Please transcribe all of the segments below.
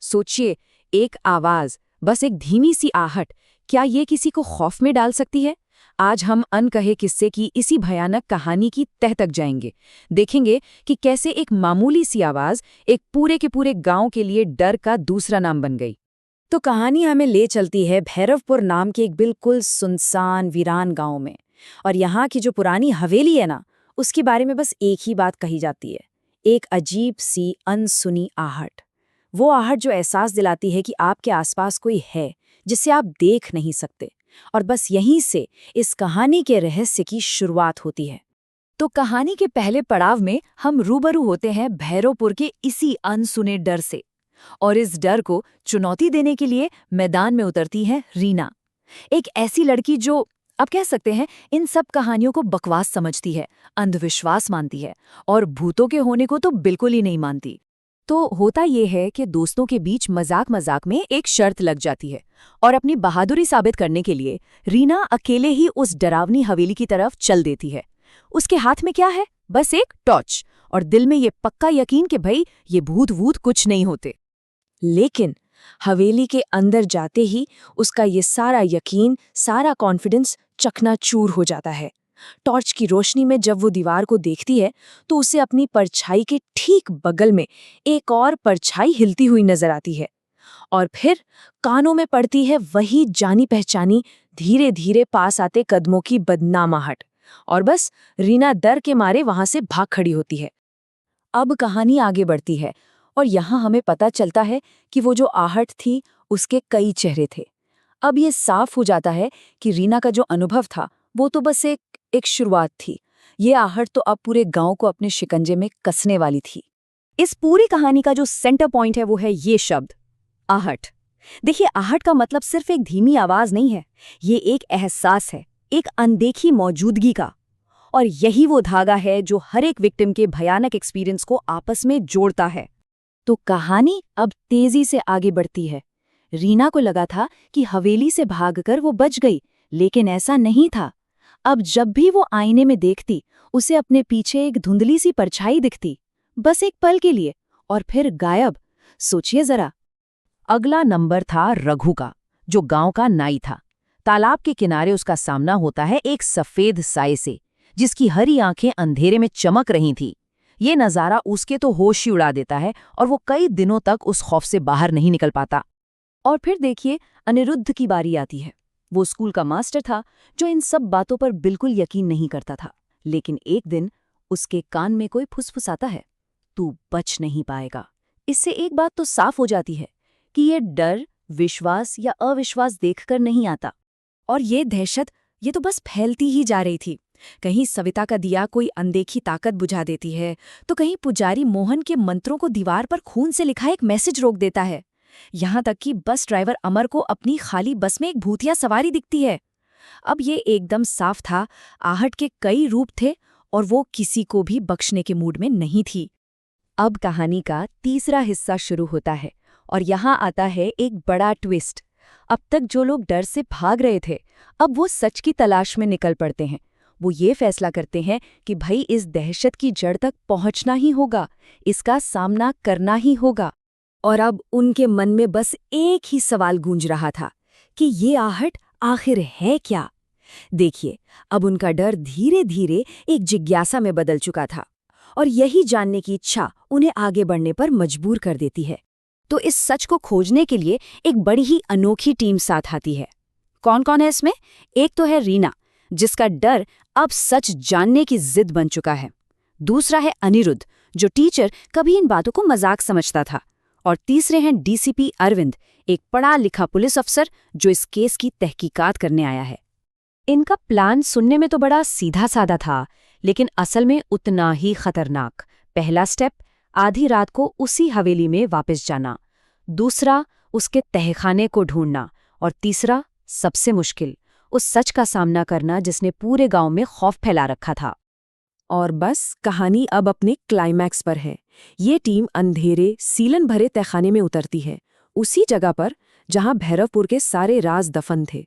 सोचिए, एक आवाज, बस एक धीमी सी आहट, क्या ये किसी को खौफ में डाल सकती है? आज हम अनकहे किस्से की इसी भयानक कहानी की तह तक जाएंगे। देखेंगे कि कैसे एक मामूली सी आवाज एक पूरे के पूरे गांव के लिए डर का दूसरा नाम बन गई। तो कहानी हमें ले चलती है भैरवपुर नाम के एक बिल्कुल सुनसान वीरान गांव में। और यहाँ की जो पुरानी हवेली है ना, उसके बारे में बस एक ही बात कही जाती है, एक अजीब सी अनसुनी आहट। वो आहट जो एहसास दिलाती है कि आपके आसपास कोई है जिसे आप देख नहीं सकते। और बस यहीं से इस कहानी के रहस्य की शुरुआत होती है। तो कहानी के पहले पड़ाव में हम रूबरू होते हैं भैरवपुर के इसी अनसुने डर से। और इस डर को चुनौती देने के लिए मैदान में उतरती है रीना, एक ऐसी लड़की जो अब कह सकते हैं इन सब कहानियों को बकवास समझती है, अंधविश्वास मानती है और भूतों के होने को तो बिल्कुल ही नहीं मानती। तो होता ये है कि दोस्तों के बीच मजाक मजाक में एक शर्त लग जाती है और अपनी बहादुरी साबित करने के लिए रीना अकेले ही उस डरावनी हवेली की तरफ चल देती है। उसके हाथ में क्या है? बस एक टॉर्च और दिल में ये पक्का यकीन कि भाई ये भूत वूत कुछ नहीं होते। लेकिन हवेली के अंदर जाते ही उसका ये सारा यकीन, सारा कॉन्फिडेंस चकनाचूर हो जाता है। टॉर्च की रोशनी में जब वो दीवार को देखती है तो उसे अपनी परछाई के ठीक बगल में एक और परछाई हिलती हुई नजर आती है। और फिर कानों में पड़ती है वही जानी पहचानी धीरे धीरे पास आते कदमों की बदनामाहट। और बस रीना डर के मारे वहां से भाग खड़ी होती है। अब कहानी आगे बढ़ती है और यहाँ हमें पता चलता है कि वो जो आहट थी उसके कई चेहरे थे। अब ये साफ हो जाता है कि रीना का जो अनुभव था वो तो बस एक शुरुआत थी। ये आहट तो अब पूरे गांव को अपने शिकंजे में कसने वाली थी। इस पूरी कहानी का जो सेंटर पॉइंट है वो है ये शब्द, आहट। देखिए, आहट का मतलब सिर्फ एक धीमी आवाज नहीं है, ये एक एहसास है, एक अनदेखी मौजूदगी का। और यही वो धागा है जो हर एक विक्टिम के भयानक एक्सपीरियंस को आपस में जोड़ता है। तो कहानी अब तेजी से आगे बढ़ती है। रीना को लगा था कि हवेली से भागकर वो बच गई, लेकिन ऐसा नहीं था। अब जब भी वो आईने में देखती, उसे अपने पीछे एक धुंधली सी परछाई दिखती, बस एक पल के लिए, और फिर गायब। सोचिए जरा। अगला नंबर था रघु का, जो गांव का नाई था। तालाब के किनारे उसका सामना होता है एक सफेद साए से, जिसकी हरी आंखें अंधेरे में चमक रही थी। ये नजारा उसके तो होश ही उड़ा देता है और वो कई दिनों तक उस खौफ से बाहर नहीं निकल पाता। और फिर देखिए, अनिरुद्ध की बारी आती है। वो स्कूल का मास्टर था जो इन सब बातों पर बिल्कुल यकीन नहीं करता था। लेकिन एक दिन उसके कान में कोई फुसफुसाता है, तू बच नहीं पाएगा। इससे एक बात तो साफ हो जाती है कि ये डर विश्वास या अविश्वास देखकर नहीं आता। और ये दहशत, ये तो बस फैलती ही जा रही थी। कहीं सविता का दिया कोई अनदेखी ताकत बुझा देती है, तो कहीं पुजारी मोहन के मंत्रों को दीवार पर खून से लिखा एक मैसेज रोक देता है। यहाँ तक कि बस ड्राइवर अमर को अपनी खाली बस में एक भूतिया सवारी दिखती है। अब ये एकदम साफ था, आहट के कई रूप थे और वो किसी को भी बख्शने के मूड में नहीं थी। अब कहानी का तीसरा हिस्सा शुरू होता है और यहाँ आता है एक बड़ा ट्विस्ट। अब तक जो लोग डर से भाग रहे थे, अब वो सच की तलाश में निकल पड़ते हैं। वो ये फैसला करते हैं कि भाई इस दहशत की जड़ तक पहुंचना ही होगा, इसका सामना करना ही होगा। और अब उनके मन में बस एक ही सवाल गूंज रहा था कि ये आहट आखिर है क्या? देखिए, अब उनका डर धीरे धीरे एक जिज्ञासा में बदल चुका था और यही जानने की इच्छा उन्हें आगे बढ़ने पर मजबूर कर देती है। तो इस सच को खोजने के लिए एक बड़ी ही अनोखी टीम साथ आती है। कौन कौन है इसमें? एक तो है रीना, जिसका डर अब सच जानने की जिद बन चुका है। दूसरा है अनिरुद्ध, जो टीचर कभी इन बातों को मजाक समझता था। और तीसरे हैं डीसीपी अरविंद, एक पढ़ा लिखा पुलिस अफसर जो इस केस की तहकीकात करने आया है। इनका प्लान सुनने में तो बड़ा सीधा साधा था, लेकिन असल में उतना ही खतरनाक। पहला स्टेप, आधी रात को उसी हवेली में वापस जाना। दूसरा, उसके तहखाने को ढूंढना। और तीसरा, सबसे मुश्किल, उस सच का सामना करना जिसने पूरे गांव में खौफ फैला रखा था। और बस कहानी अब अपने क्लाइमैक्स पर है। ये टीम अंधेरे सीलन भरे तहखाने में उतरती है, उसी जगह पर जहां भैरवपुर के सारे राज दफन थे।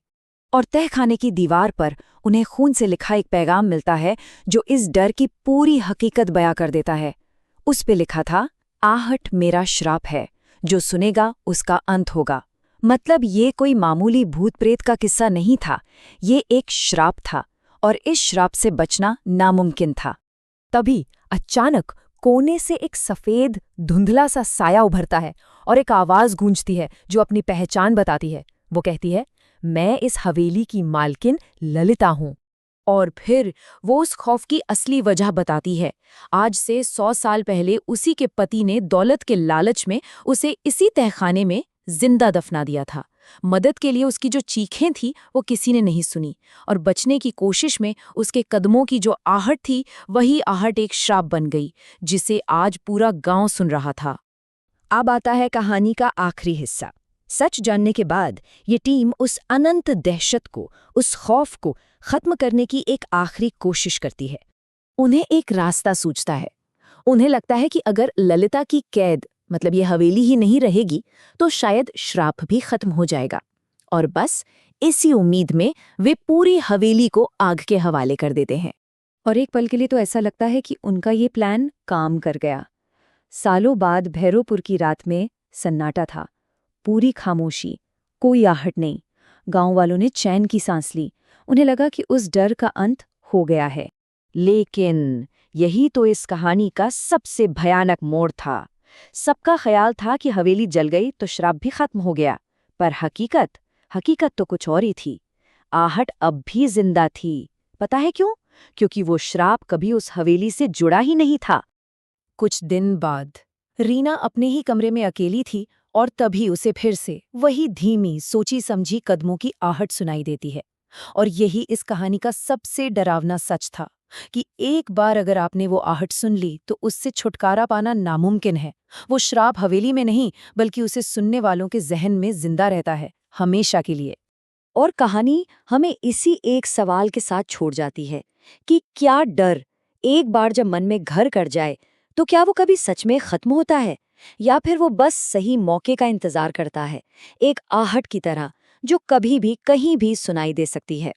और तहखाने की दीवार पर उन्हें खून से लिखा एक पैगाम मिलता है जो इस डर की पूरी हकीकत बयां कर देता है। उस पे लिखा था, आहट मेरा श्राप है, जो सुनेगा उसका अंत होगा। मतलब ये कोई मामूली भूत प्रेत का किस्सा नहीं था, ये एक श्राप था, और इस श्राप से बचना नामुमकिन था। तभी अचानक कोने से एक सफेद धुंधला सा साया उभरता है और एक आवाज गूंजती है जो अपनी पहचान बताती है। वो कहती है, मैं इस हवेली की मालकिन ललिता हूँ। और फिर वो उस खौफ की असली वजह बताती है। आज से 100 साल पहले उसी के पति ने दौलत के लालच में उसे इसी तहखाने में जिंदा दफना दिया था। मदद के लिए उसकी जो चीखें थी वो किसी ने नहीं सुनी, और बचने की कोशिश में उसके कदमों की जो आहट थी वही आहट एक श्राप बन गई, जिसे आज पूरा गांव सुन रहा था। अब आता है कहानी का आखिरी हिस्सा। सच जानने के बाद ये टीम उस अनंत दहशत को, उस खौफ को खत्म करने की एक आखिरी कोशिश करती है। उन्हें एक रास्ता सूझता है। उन्हें लगता है कि अगर ललिता की कैद, मतलब ये हवेली ही नहीं रहेगी, तो शायद श्राप भी खत्म हो जाएगा। और बस इसी उम्मीद में वे पूरी हवेली को आग के हवाले कर देते हैं। और एक पल के लिए तो ऐसा लगता है कि उनका ये प्लान काम कर गया। सालों बाद भैरोपुर की रात में सन्नाटा था, पूरी खामोशी, कोई आहट नहीं। गांव वालों ने चैन की सांस ली। उन्हें लगा कि उस डर का अंत हो गया है। लेकिन यही तो इस कहानी का सबसे भयानक मोड़ था। सबका ख्याल था कि हवेली जल गई तो श्राप भी खत्म हो गया, पर हकीकत तो कुछ और ही थी। आहट अब भी जिंदा थी। पता है क्यों? क्योंकि वो श्राप कभी उस हवेली से जुड़ा ही नहीं था। कुछ दिन बाद रीना अपने ही कमरे में अकेली थी, और तभी उसे फिर से वही धीमी सोची समझी कदमों की आहट सुनाई देती है। और यही इस कहानी का सबसे डरावना सच था कि एक बार अगर आपने वो आहट सुन ली तो उससे छुटकारा पाना नामुमकिन है। वो श्राप हवेली में नहीं, बल्कि उसे सुनने वालों के जहन में जिंदा रहता है, हमेशा के लिए। और कहानी हमें इसी एक सवाल के साथ छोड़ जाती है कि क्या डर एक बार जब मन में घर कर जाए तो क्या वो कभी सच में खत्म होता है, या फिर वो बस सही मौके का इंतजार करता है, एक आहट की तरह जो कभी भी कहीं भी सुनाई दे सकती है।